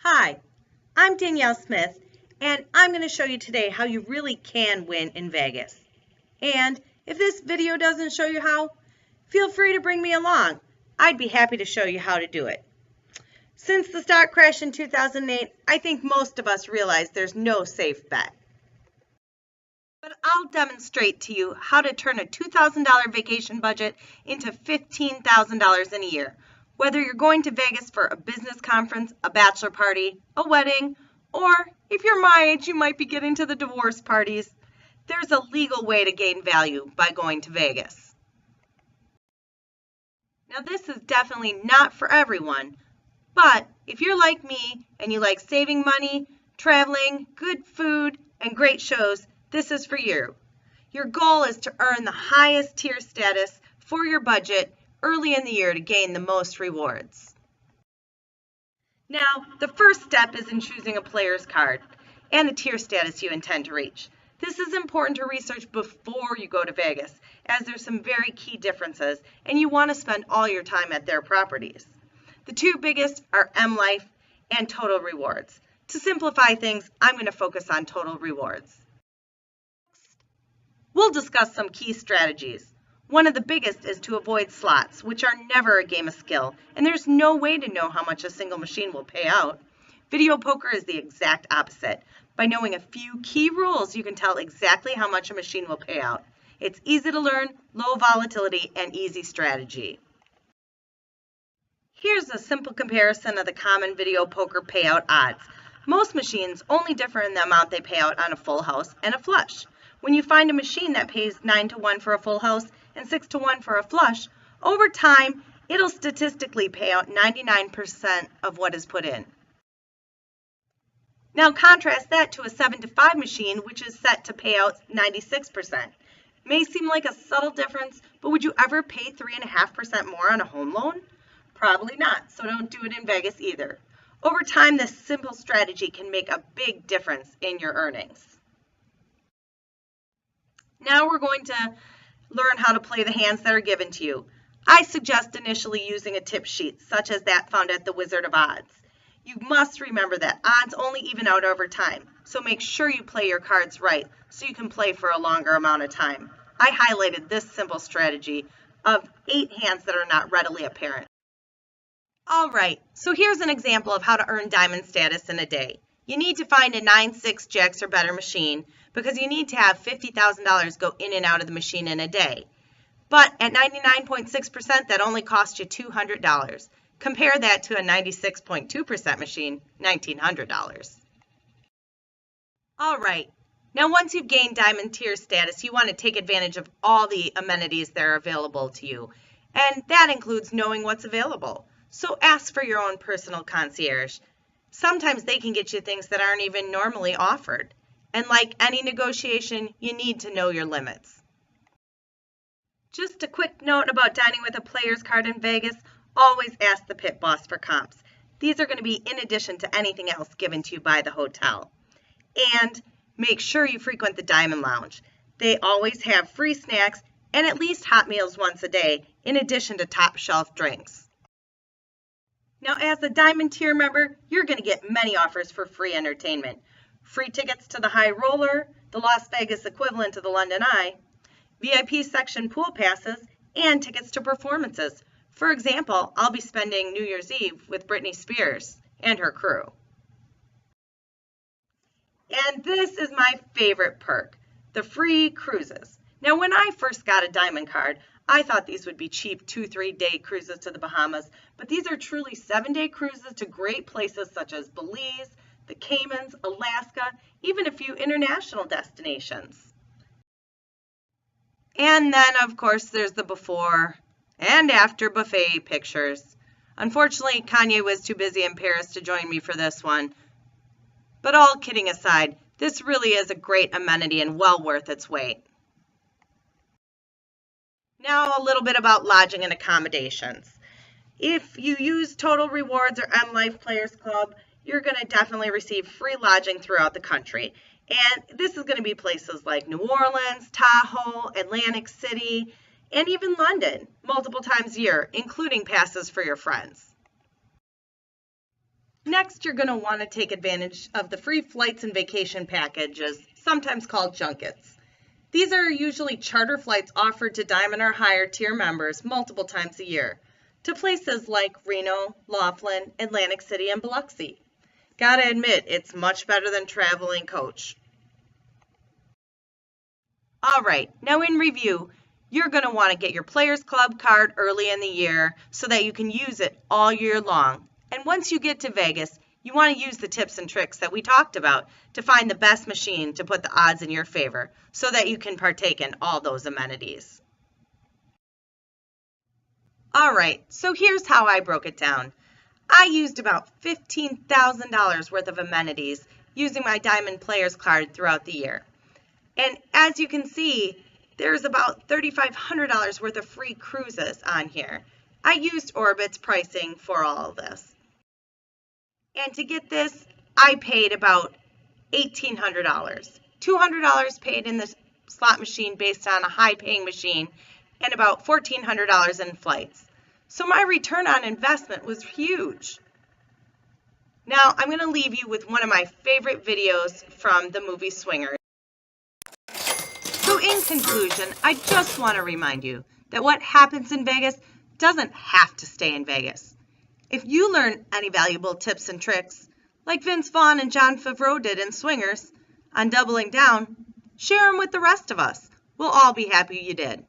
Hi, I'm Danielle Smith, and I'm going to show you today how you really can win in Vegas. And if this video doesn't show you how, feel free to bring me along. I'd be happy to show you how to do it. Since the stock crash in 2008, I think most of us realize there's no safe bet. But I'll demonstrate to you how to turn a $2,000 vacation budget into $15,000 in a year. Whether you're going to Vegas for a business conference, a bachelor party, a wedding, or if you're my age, you might be getting to the divorce parties, there's a legal way to gain value by going to Vegas. Now, this is definitely not for everyone, but if you're like me and you like saving money, traveling, good food, and great shows, this is for you. Your goal is to earn the highest tier status for your budget early in the year to gain the most rewards. Now, the first step is in choosing a player's card and the tier status you intend to reach. This is important to research before you go to Vegas, as there's some very key differences, and you want to spend all your time at their properties. The two biggest are M Life and Total Rewards. To simplify things, I'm going to focus on Total Rewards. We'll discuss some key strategies. One of the biggest is to avoid slots, which are never a game of skill, and there's no way to know how much a single machine will pay out. Video poker is the exact opposite. By knowing a few key rules, you can tell exactly how much a machine will pay out. It's easy to learn, low volatility, and easy strategy. Here's a simple comparison of the common video poker payout odds. Most machines only differ in the amount they pay out on a full house and a flush. When you find a machine that pays 9-to-1 for a full house and 6-to-1 for a flush, over time, it'll statistically pay out 99% of what is put in. Now contrast that to a 7-to-5 machine, which is set to pay out 96%. May seem like a subtle difference, but would you ever pay 3.5% more on a home loan? Probably not, so don't do it in Vegas either. Over time, this simple strategy can make a big difference in your earnings. Now we're going to learn how to play the hands that are given to you. I suggest initially using a tip sheet, such as that found at the Wizard of Odds. You must remember that odds only even out over time, so make sure you play your cards right so you can play for a longer amount of time. I highlighted this simple strategy of 8 hands that are not readily apparent. All right, so here's an example of how to earn diamond status in a day. You need to find a 9-6 jacks or better machine because you need to have $50,000 go in and out of the machine in a day. But at 99.6%, that only costs you $200. Compare that to a 96.2% machine, $1,900. All right, now once you've gained diamond tier status, you want to take advantage of all the amenities that are available to you. And that includes knowing what's available. So ask for your own personal concierge. Sometimes they can get you things that aren't even normally offered. And like any negotiation, you need to know your limits. Just a quick note about dining with a player's card in Vegas, always ask the pit boss for comps. These are going to be in addition to anything else given to you by the hotel. And make sure you frequent the Diamond Lounge. They always have free snacks and at least hot meals once a day, in addition to top shelf drinks. Now, as a Diamond tier member, you're going to get many offers for free entertainment. Free tickets to the High Roller, the Las Vegas equivalent to the London Eye, VIP section pool passes, and tickets to performances. For example, I'll be spending New Year's Eve with Britney Spears and her crew. And this is my favorite perk, the free cruises. Now, when I first got a Diamond card, I thought these would be cheap 2-3 day cruises to the Bahamas, but these are truly 7-day cruises to great places such as Belize, the Caymans, Alaska, even a few international destinations. And then, of course, there's the before and after buffet pictures. Unfortunately, Kanye was too busy in Paris to join me for this one. But all kidding aside, this really is a great amenity and well worth its wait. Now a little bit about lodging and accommodations. If you use Total Rewards or M Life Players Club, you're going to definitely receive free lodging throughout the country. And this is going to be places like New Orleans, Tahoe, Atlantic City, and even London multiple times a year, including passes for your friends. Next, you're going to want to take advantage of the free flights and vacation packages, sometimes called junkets. These are usually charter flights offered to Diamond or higher tier members multiple times a year to places like Reno, Laughlin, Atlantic City, and Biloxi. Gotta admit, it's much better than traveling coach. All right, now in review, you're going to want to get your Players Club card early in the year so that you can use it all year long. And once you get to Vegas, you want to use the tips and tricks that we talked about to find the best machine to put the odds in your favor so that you can partake in all those amenities. All right, so here's how I broke it down. I used about $15,000 worth of amenities using my Diamond Players card throughout the year. And as you can see, there's about $3,500 worth of free cruises on here. I used Orbit's pricing for all of this. And to get this, I paid about $1,800. $200 paid in the slot machine based on a high-paying machine, and about $1,400 in flights. So my return on investment was huge. Now I'm going to leave you with one of my favorite videos from the movie Swingers. So in conclusion, I just want to remind you that what happens in Vegas doesn't have to stay in Vegas. If you learn any valuable tips and tricks, like Vince Vaughn and Jon Favreau did in Swingers, on doubling down, share them with the rest of us. We'll all be happy you did.